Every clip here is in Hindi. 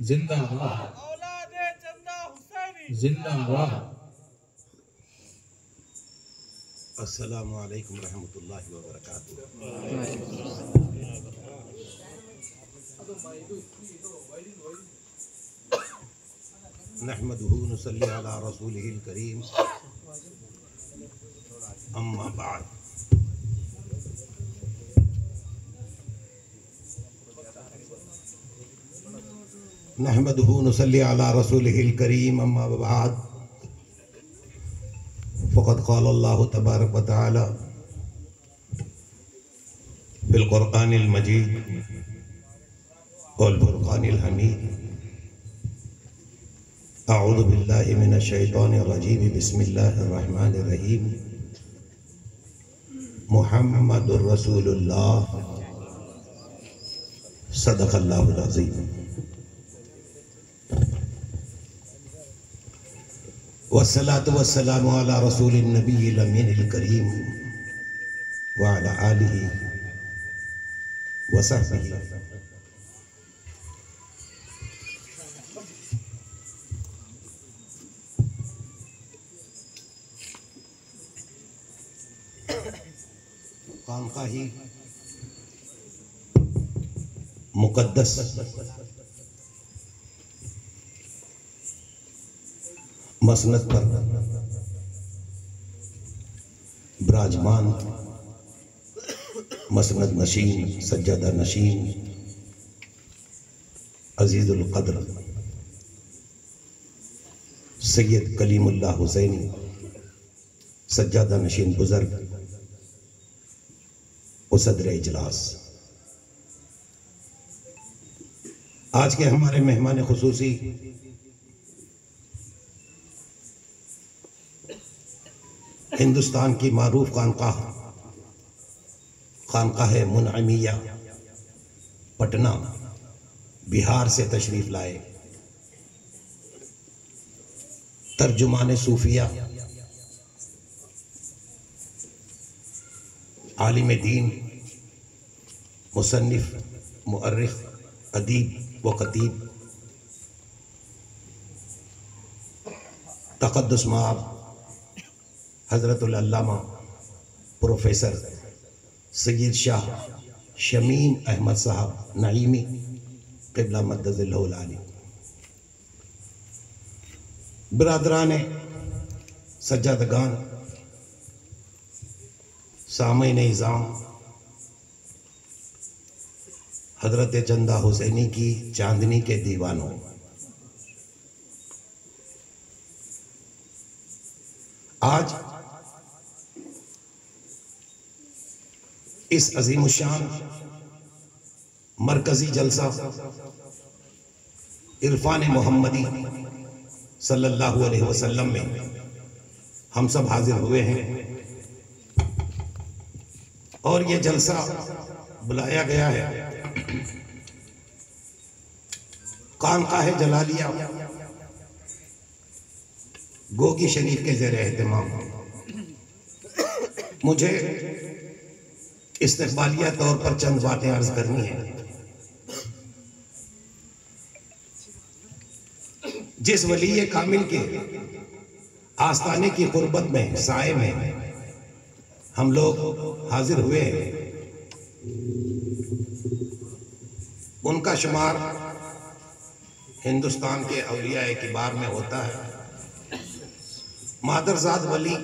जिंदाबाद जिंदाबाद। अस्सलामु अलैकुम रहमतुल्लाहि व बरकातुहू। नहमदुहु व नसल्ली अला रसूलिहिल करीम, अम्मा बाद। नहमदुहु व नसल्ली अला रसूलिहिल करीम, अम्मा बाद। फ़क़द क़ाल अल्लाहु तबारक व तआला फ़िल क़ुरआनिल मजीद वल फ़ुरक़ानिल हमीद। अऊज़ु बिल्लाहि मिनश शैतानिर रजीम। बिस्मिल्लाहिर रहमानिर रहीम। मुहम्मदुर रसूलुल्लाह सदक़ल्लाहुल अज़ीम। वस्सलातु वस्सलामु अला रसूलिन नबिय्यिल अमीनिल करीम व अला आलिहि व सहबिहि। खानक़ाही मुक़द्दस मसनद पर विराजमान मसनद नशीन, सज्जादा नशीन, अजीजुल क़द्र सैयद कलीमुल्लाह हुसैनी सज्जादा नशीन बुज़ुर्ग व सदर इजलास, आज के हमारे मेहमान खुसूसी हिंदुस्तान की मारूफ खानकाह मुनअमिया पटना बिहार से तशरीफ लाए तर्जुमान सूफिया, आलिम दीन, मुसन्निफ, मुअर्रिख, अदीब व खतीब, तक़द्दुस माब हज़रतुल अल्लामा प्रोफेसर सय्यद शाह शमीम अहमद साहब नईमी क़िबला मद्दज़िल्लहुल आली। बिरादरान सज्जादगान, सामईन निज़ाम, हज़रत चंदा हुसैनी की चांदनी के दीवानों, आज इस अज़ीमुश्शान मरकजी जलसा इरफान मोहम्मदी सल्लल्लाहु अलैहि वसल्लम में हम सब हाजिर हुए हैं और ये जलसा बुलाया गया है खानकाह जलालिया गोगी शरीफ के ज़ेर एहतमाम। मुझे इस्तक़बालिया तौर पर चंद बातें अर्ज करनी है। जिस वली कामिल के आस्ताने की क़ुर्बत में, साए में हम लोग हाजिर हुए हैं, उनका शुमार हिंदुस्तान के औलिया किबार में होता है। मादरजाद वली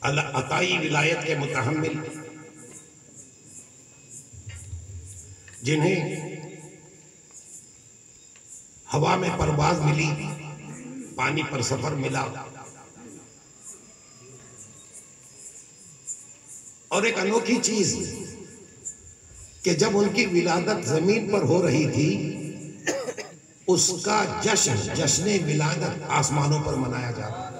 अताई विलायत के मुतहम्मिल, जिन्हें हवा में परवाज मिली, पानी पर सफर मिला और एक अनोखी चीज कि जब उनकी विलादत जमीन पर हो रही थी, उसका जश्न, जश्न विलादत आसमानों पर मनाया जा रहा है।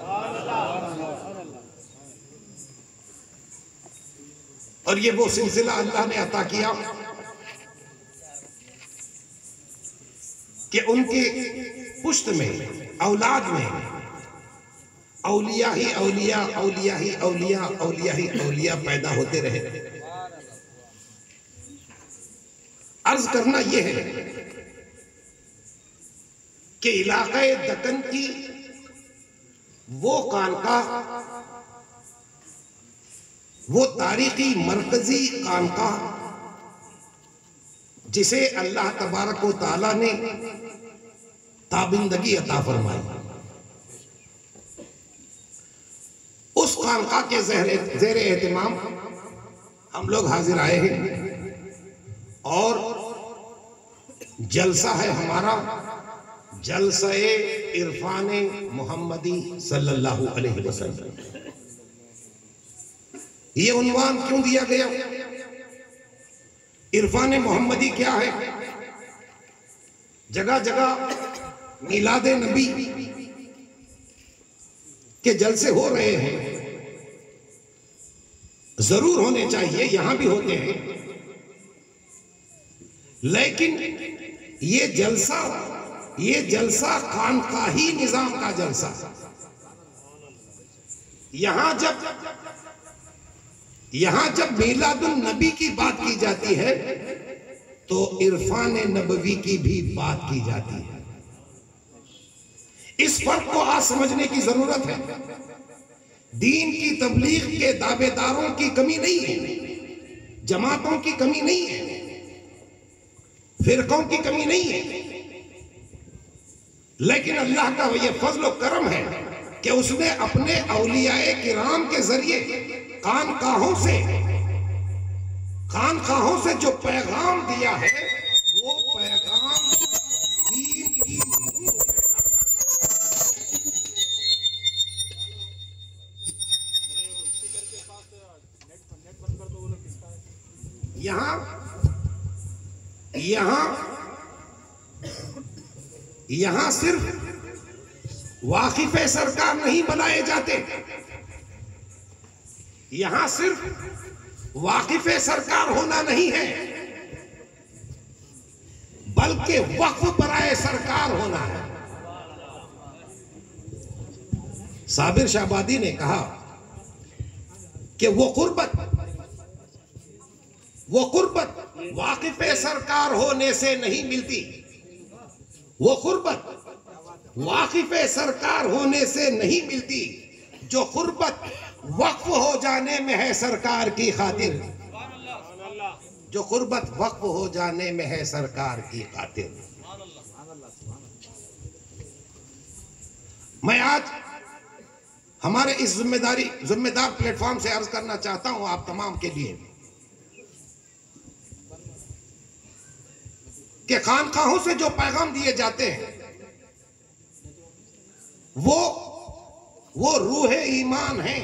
और ये वो सिलसिला अल्लाह ने अता किया कि उनके पुश्त में, औलाद में औलिया ही औलिया, औलिया ही औलिया, औलिया ही औलिया पैदा होते रहे। अर्ज करना यह है कि इलाक़े दक्कन की वो खानकाह, वो तारीखी मरकजी खानकाह जिसे अल्लाह तबारक व तआला ने ताबिंदगी अता फरमाई, उस खानकाह के ज़ेर एहतिमाम हम लोग हाजिर आए हैं और जलसा है हमारा जलसा-ए इरफान मोहम्मदी सल्लल्लाहु अलैहि वसल्लम। ये उन्वान क्यों दिया गया? इरफान मोहम्मदी क्या है? जगह जगह मिलाद नबी के जलसे हो रहे हैं, जरूर होने चाहिए, यहां भी होते हैं, लेकिन ये जलसा खानकाही निजाम का जलसा। यहां जब मीलादुन नबी की बात की जाती है तो इरफान नबवी की भी बात की जाती है। इस फर्क को आज समझने की जरूरत है। दीन की तबलीग के दावेदारों की कमी नहीं है, जमातों की कमी नहीं है, फिरकों की कमी नहीं है, लेकिन अल्लाह का यह फजल और करम है कि उसने अपने औलियाए किराम के जरिए खानकाहों से जो पैगाम दिया है वो पैगाम दीन की यहां सिर्फ वाकिफे सरकार नहीं बनाए जाते, यहां सिर्फ वाकिफे सरकार होना नहीं है, बल्कि वक्फ बराए सरकार होना है। साबिर शाहबादी ने कहा कि वो कुर्बत वाकिफे सरकार होने से नहीं मिलती, वो कुर्बत वाकिफे सरकार होने से नहीं मिलती जो कुर्बत वक्फ हो जाने में है सरकार की खातिर, जो कुर्बत वक्फ हो जाने में है सरकार की खातिर। मैं आज हमारे इस जिम्मेदार प्लेटफॉर्म से अर्ज करना चाहता हूं आप तमाम के लिए कि खानकाहों से जो पैगाम दिए जाते हैं वो रूह ईमान है,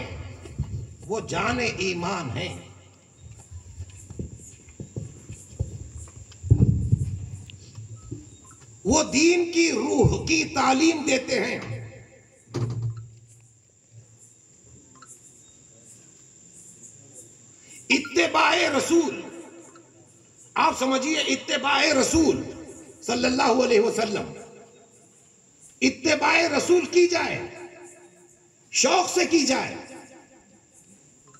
वो जाने ईमान है। वो दीन की रूह की तालीम देते हैं। इत्तेबाए रसूल, आप समझिए इत्तेबाए रसूल सल्लल्लाहु अलैहि वसल्लम, इत्तेबाए रसूल की जाए, शौक से की जाए,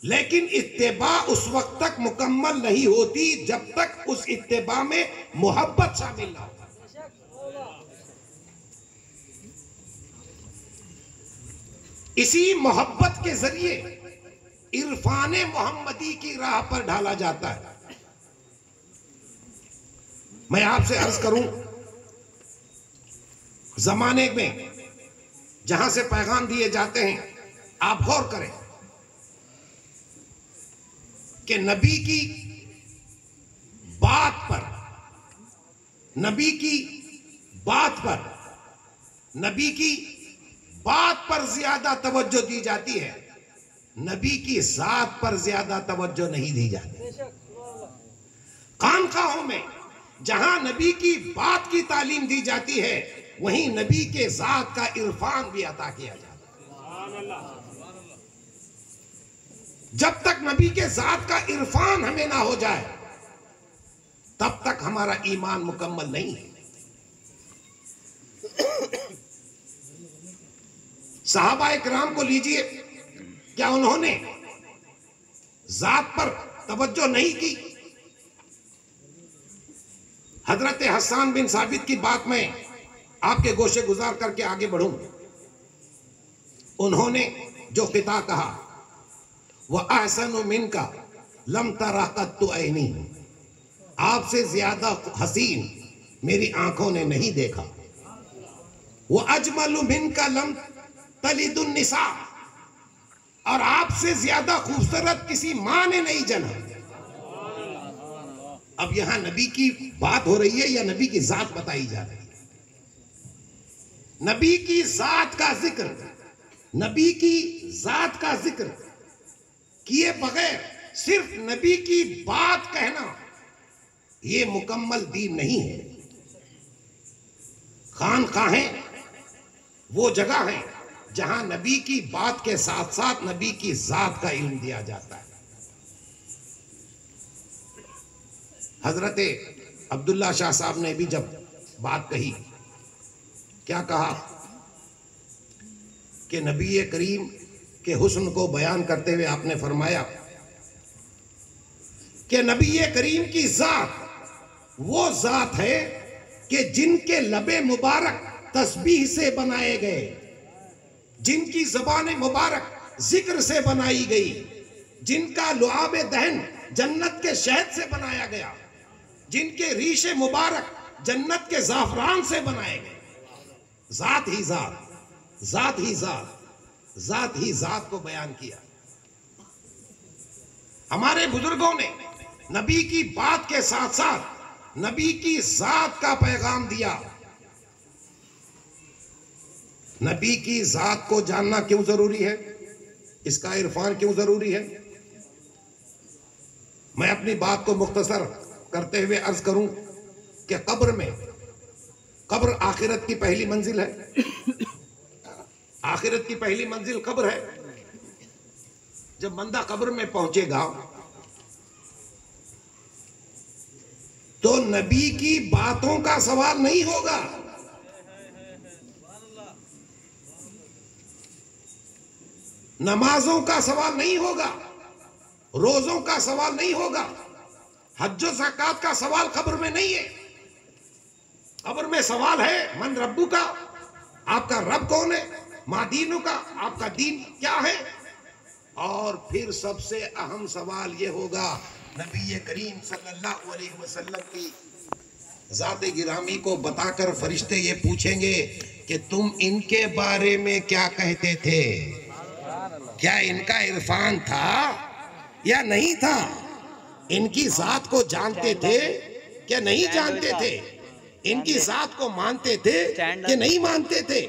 लेकिन इत्तेबा उस वक्त तक मुकम्मल नहीं होती जब तक उस इत्तेबा में मोहब्बत शामिल ना हो। इसी मोहब्बत के जरिए इरफान मोहम्मदी की राह पर ढाला जाता है। मैं आपसे अर्ज करूं, जमाने में जहां से पैगाम दिए जाते हैं, आप गौर करें कि नबी की बात पर, नबी की बात पर ज्यादा तवज्जो दी जाती है, नबी की जात पर ज्यादा तवज्जो नहीं दी जाती। खानकाहों में जहां नबी की बात की तालीम दी जाती है, वहीं नबी के जात का इरफान भी अता किया जाता है। जब तक नबी के जात का इरफान हमें ना हो जाए, तब तक हमारा ईमान मुकम्मल नहीं है। सहाबाए किराम को लीजिए, क्या उन्होंने जात पर तवज्जो नहीं की? हजरत हसन बिन साबित की बात में आपके गोशे गुजार करके आगे बढ़ूं। उन्होंने जो खिता कहा, वह अहसन मिनका लम तरा कत्तु ऐनी, आपसे ज्यादा हसीन मेरी आंखों ने नहीं देखा। वह अजमलु मिनका लम तलिदुन निसा, और आपसे ज्यादा खूबसूरत किसी मां ने नहीं जना। अब यहां नबी की बात हो रही है या नबी की जात बताई जा रही है? नबी की जात का जिक्र, नबी की जात का जिक्र किए बगैर सिर्फ नबी की बात कहना, यह मुकम्मल दीन नहीं है। खानकाहें वो जगह है जहां नबी की बात के साथ साथ नबी की जात का इल्म दिया जाता है। हजरत अब्दुल्ला शाह साहब ने भी जब बात कही, क्या कहा कि नबी करीम के हुस्न को बयान करते हुए आपने फरमाया कि नबी करीम की जात वो जात है कि जिनके लबे मुबारक तस्बीह से बनाए गए, जिनकी ज़बान मुबारक जिक्र से बनाई गई, जिनका लुआब दहन जन्नत के शहद से बनाया गया, जिनके रीशे मुबारक जन्नत के ज़ाफ़रान से बनाए गए। ज़ात ही ज़ात, ज़ात ही ज़ात, ज़ात ही ज़ात को बयान किया। हमारे बुजुर्गों ने नबी की बात के साथ साथ नबी की ज़ात का पैगाम दिया। नबी की ज़ात को जानना क्यों जरूरी है? इसका इरफान क्यों जरूरी है? मैं अपनी बात को मुख्तसर करते हुए अर्ज करूं कि कब्र में, कब्र आखिरत की पहली मंजिल है। आखिरत की पहली मंजिल कब्र है। जब बंदा कब्र में पहुंचेगा तो नबी की बातों का सवाल नहीं होगा, नमाजों का सवाल नहीं होगा, रोजों का सवाल नहीं होगा, हज्जो ज़कात का सवाल कब्र में नहीं है। कब्र में सवाल है मन रब्बू का, आपका रब कौन है, मादीनों का, आपका दीन क्या है। और फिर सबसे अहम सवाल यह होगा, नबी करीम सल्लल्लाहु अलैहि वसल्लम की ज़ात गिरामी को बताकर फरिश्ते ये पूछेंगे कि तुम इनके बारे में क्या कहते थे? क्या इनका इरफान था या नहीं था? इनकी जात को जानते थे क्या नहीं जानते थे? इनकी जात को मानते थे कि नहीं मानते थे?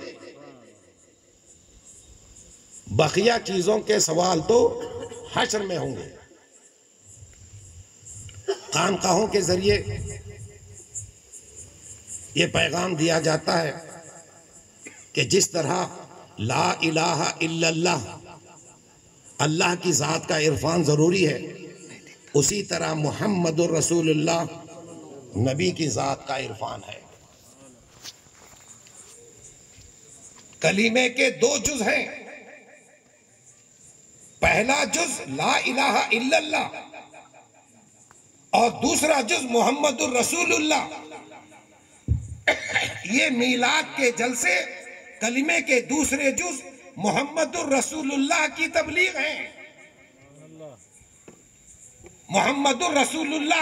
बकिया चीजों के सवाल तो हश्र में होंगे। खानकाहों के जरिए ये पैगाम दिया जाता है कि जिस तरह ला इलाहा इल्लल्लाह अल्लाह की ज़ात का इरफान ज़रूरी है, उसी तरह मुहम्मदुर रसूलुल्लाह नबी की ज़ात का इरफान है। कलीमे के दो जुज़ हैं। पहला जुज़ ला इलाहा इल्लल्लाह और दूसरा जुज़ मुहम्मदुर रसूलुल्लाह। ये मीलाद के जलसे कलीमे के दूसरे जुज़ मुहम्मदुर रसूलुल्लाह की तबलीग है। मुहम्मदुर रसूलुल्लाह